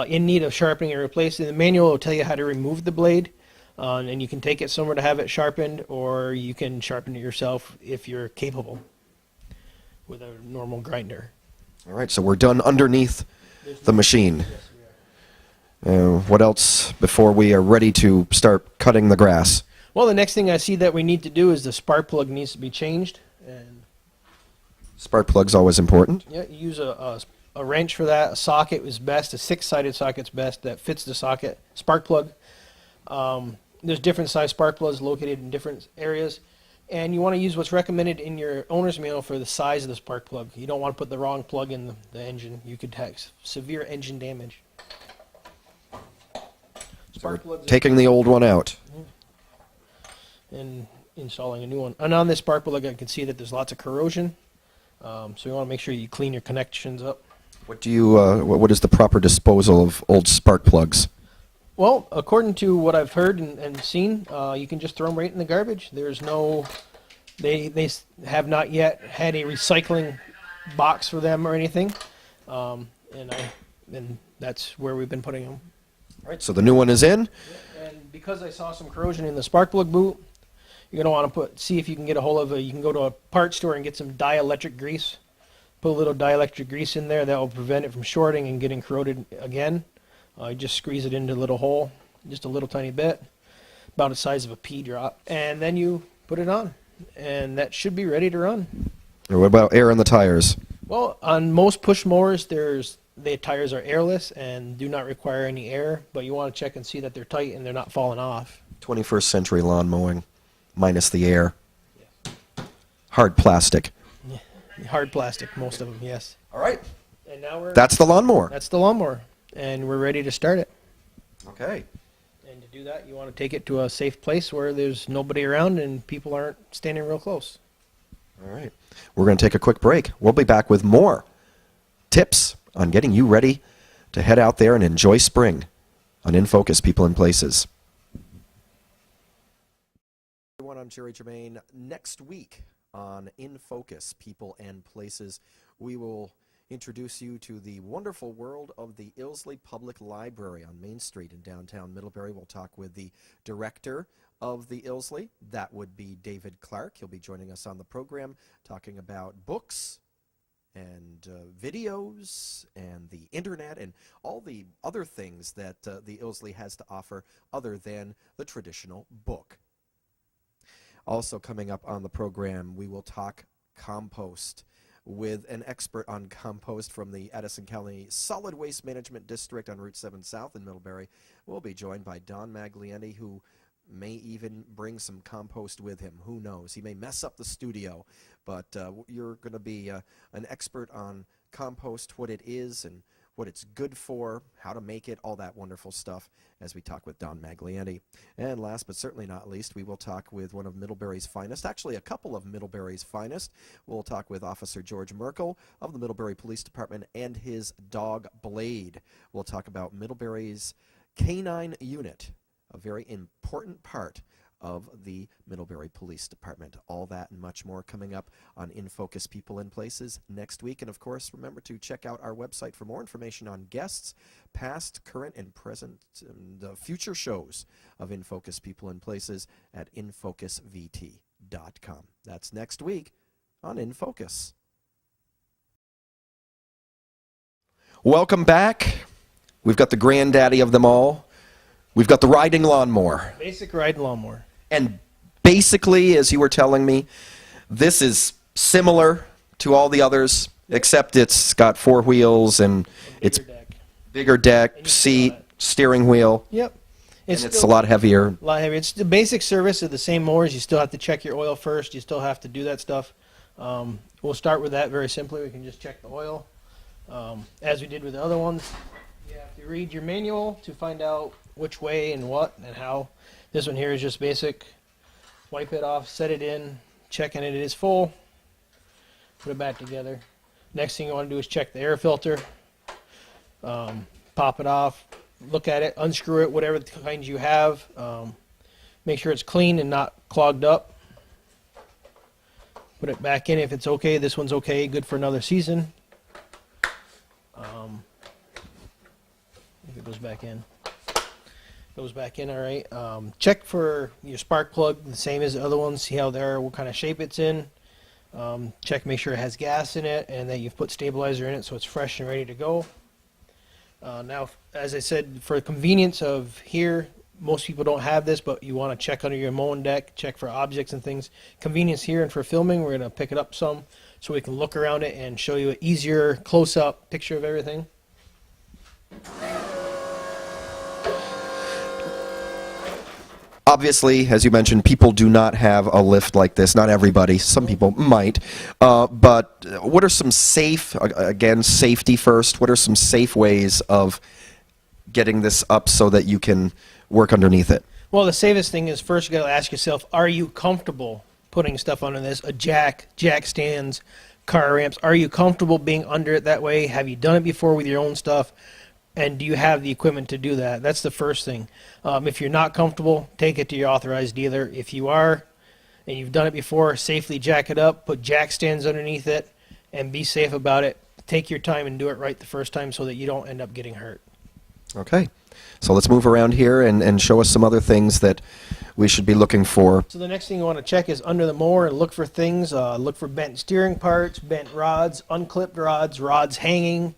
in need of sharpening or replacing, the manual will tell you how to remove the blade. And you can take it somewhere to have it sharpened, or you can sharpen it yourself if you're capable with a normal grinder. All right, so we're done underneath the machine. What else before we are ready to start cutting the grass? Well, the next thing I see that we need to do is the spark plug needs to be changed. And Spark plug's always important. Yeah, you use a wrench for that. A socket is best. A 6-sided socket's best that fits the socket. Spark plug. There's different size spark plugs located in different areas. And you want to use what's recommended in your owner's manual for the size of the spark plug. You don't want to put the wrong plug in the engine. You could have severe engine damage. Spark plugs. Taking the old one out. And installing a new one. And on this spark plug, I can see that there's lots of corrosion. So you want to make sure you clean your connections up. What do you? What is the proper disposal of old spark plugs? Well, according to what I've heard and seen, you can just throw them right in the garbage. There's no, they have not yet had a recycling box for them or anything, and that's where we've been putting them. All right. So the new one is in. And because I saw some corrosion in the spark plug boot, you're gonna want to see if you can get a hold of you can go to a parts store and get some dielectric grease. Put a little dielectric grease in there that will prevent it from shorting and getting corroded again. You just squeeze it into a little hole, just a little tiny bit, about the size of a pea drop, and then you put it on, and that should be ready to run. Or what about air in the tires? Well, on most push mowers, the tires are airless and do not require any air, but you want to check and see that they're tight and they're not falling off. 21st century lawn mowing, minus the air. Yes. Hard plastic. Yeah. Hard plastic, most of them, yes. All right. And now that's the lawnmower. That's the lawnmower. And we're ready to start it. Okay. And to do that, you want to take it to a safe place where there's nobody around and people aren't standing real close. All right. We're going to take a quick break. We'll be back with more tips on getting you ready to head out there and enjoy spring on INFOcus People and Places. Everyone, I'm Jerry Germain. Next week on INFOcus People and Places, we will introduce you to the wonderful world of the Ilsley Public Library on Main Street in downtown Middlebury. We'll talk with the director of the Ilsley. That would be David Clark. He'll be joining us on the program talking about books and videos and the internet and all the other things that the Ilsley has to offer other than the traditional book. Also coming up on the program, we will talk compost with an expert on compost from the Addison County Solid Waste Management District on Route 7 South in Middlebury. We'll be joined by Don Magliani, who may even bring some compost with him. Who knows? He may mess up the studio, but you're going to be an expert on compost, what it is and what it's good for, how to make it, all that wonderful stuff as we talk with Don Magliani. And last but certainly not least, we will talk with one of Middlebury's finest, actually a couple of Middlebury's finest. We'll talk with Officer George Merkel of the Middlebury Police Department and his dog Blade. We'll talk about Middlebury's canine unit, a very important part of the Middlebury Police Department. All that and much more coming up on INFOcus People and Places next week. And of course, remember to check out our website for more information on guests, past, current, and present, and future shows of INFOcus People and Places at infocusvt.com. That's next week on INFOcus. Welcome back. We've got the granddaddy of them all. We've got the riding lawnmower. Basic riding lawnmower. And basically, as you were telling me, this is similar to all the others, except it's got 4 wheels and it's bigger deck, seat, steering wheel. Yep. It's a lot heavier. A lot heavier. It's the basic service of the same mowers. You still have to check your oil first. You still have to do that stuff. We'll start with that very simply. We can just check the oil. As we did with the other ones, you have to read your manual to find out which way and what and how. This one here is just basic. Wipe it off, set it in, checking it is full, put it back together. Next thing you want to do is check the air filter, pop it off, look at it, unscrew it, whatever kind you have. Make sure it's clean and not clogged up. Put it back in if it's okay. This one's okay, good for another season. If it goes back in. Goes back in, all right. Check for your spark plug, the same as the other ones. See how they're, what kind of shape it's in. Check, make sure it has gas in it, and that you've put stabilizer in it so it's fresh and ready to go. Now, as I said, for convenience of here, most people don't have this, but you want to check under your mowing deck, check for objects and things. Convenience here and for filming, we're going to pick it up some. so we can look around it and show you an easier close-up picture of everything. Obviously, as you mentioned, people do not have a lift like this. Not everybody. Some people might. But what are some safe, again, safety first, what are some safe ways of getting this up so that you can work underneath it? Well, the safest thing is first you got to ask yourself, are you comfortable putting stuff under this? A jack stands, car ramps. Are you comfortable being under it that way? Have you done it before with your own stuff? And do you have the equipment to do that? That's the first thing. If you're not comfortable, take it to your authorized dealer. If you are, and you've done it before, safely jack it up, put jack stands underneath it, and be safe about it. Take your time and do it right the first time so that you don't end up getting hurt. Okay. So let's move around here and show us some other things that we should be looking for. So the next thing you want to check is under the mower and look for things. Look for bent steering parts, bent rods, unclipped rods, rods hanging,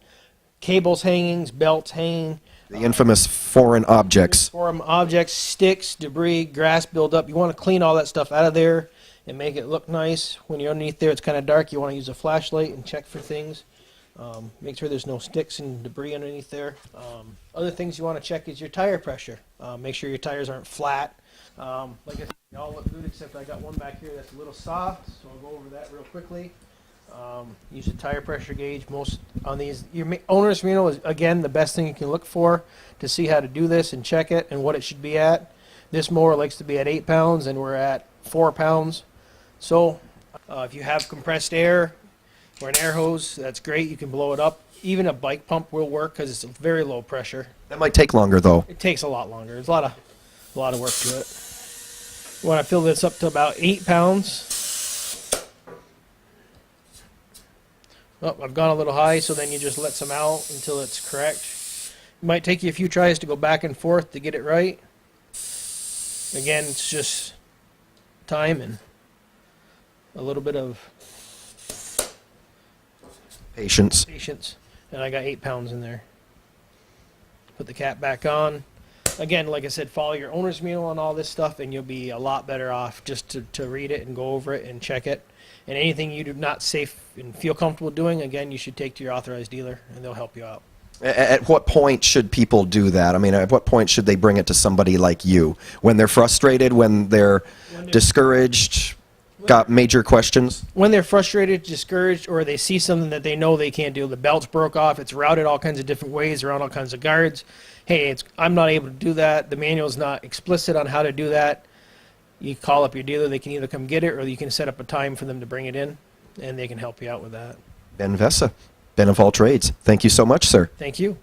cables hangings, belts hanging. The infamous foreign objects. Foreign objects, sticks, debris, grass buildup. You want to clean all that stuff out of there and make it look nice. When you're underneath there, it's kind of dark. You want to use a flashlight and check for things. Make sure there's no sticks and debris underneath there. Other things you want to check is your tire pressure. Make sure your tires aren't flat. Like I said, they all look good except I got one back here that's a little soft, so I'll go over that real quickly. Use a tire pressure gauge. Most on these, your owner's manual is, again, the best thing you can look for to see how to do this and check it and what it should be at. This mower likes to be at 8 pounds and we're at 4 pounds. So if you have compressed air or an air hose, that's great. You can blow it up. Even a bike pump will work because it's very low pressure. That might take longer though. It takes a lot longer. There's a lot of work to it. When I fill this up to about 8 pounds, oh, I've gone a little high, so then you just let some out until it's correct. It might take you a few tries to go back and forth to get it right. Again, it's just time and a little bit of patience. And I got 8 pounds in there. Put the cap back on. Again, like I said, follow your owner's manual on all this stuff and you'll be a lot better off just to read it and go over it and check it. And anything you do not safe and feel comfortable doing, again, you should take to your authorized dealer and they'll help you out. At what point should people do that? I mean, at what point should they bring it to somebody like you? When they're frustrated, when they're discouraged, got major questions? When they're frustrated, discouraged, or they see something that they know they can't do. The belt's broke off, it's routed all kinds of different ways around all kinds of guards. Hey, I'm not able to do that. The manual's not explicit on how to do that. You call up your dealer, they can either come get it or you can set up a time for them to bring it in and they can help you out with that. Ben Vessa, Ben of All Trades. Thank you so much, sir. Thank you.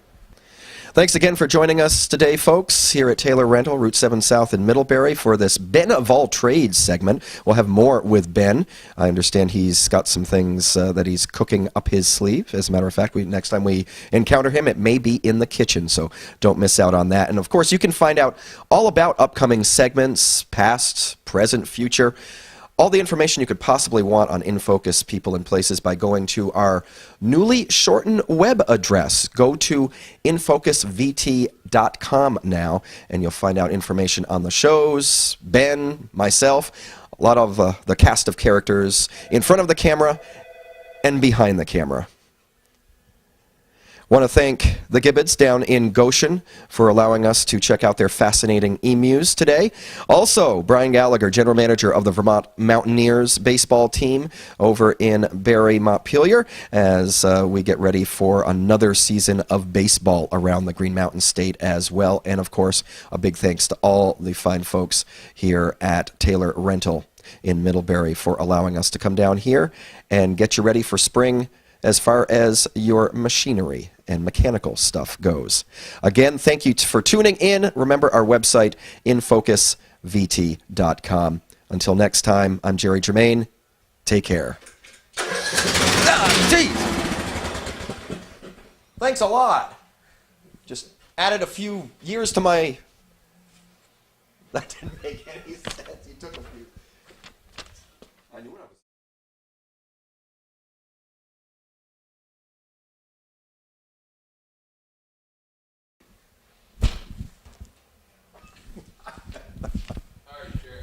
Thanks again for joining us today, folks, here at Taylor Rental, Route 7 South in Middlebury for this Ben of All Trades segment. We'll have more with Ben. I understand he's got some things that he's cooking up his sleeve. As a matter of fact, next time we encounter him, it may be in the kitchen, so don't miss out on that. And, of course, you can find out all about upcoming segments, past, present, future, all the information you could possibly want on INFOcus People and Places by going to our newly shortened web address. Go to infocusvt.com now, and you'll find out information on the shows, Ben, myself, a lot of the cast of characters in front of the camera and behind the camera. Want to thank the Gibbets down in Goshen for allowing us to check out their fascinating emus today. Also, Brian Gallagher, General Manager of the Vermont Mountaineers baseball team over in Barre, Montpelier, as we get ready for another season of baseball around the Green Mountain State as well. And, of course, a big thanks to all the fine folks here at Taylor Rental in Middlebury for allowing us to come down here and get you ready for spring as far as your machinery and mechanical stuff goes. Again, thank you for tuning in. Remember our website, infocusvt.com. Until next time, I'm Jerry Germain. Take care. Geez. Thanks a lot. Just added a few years to my... That didn't make any sense. You took a few... I knew what I was... All right, sure.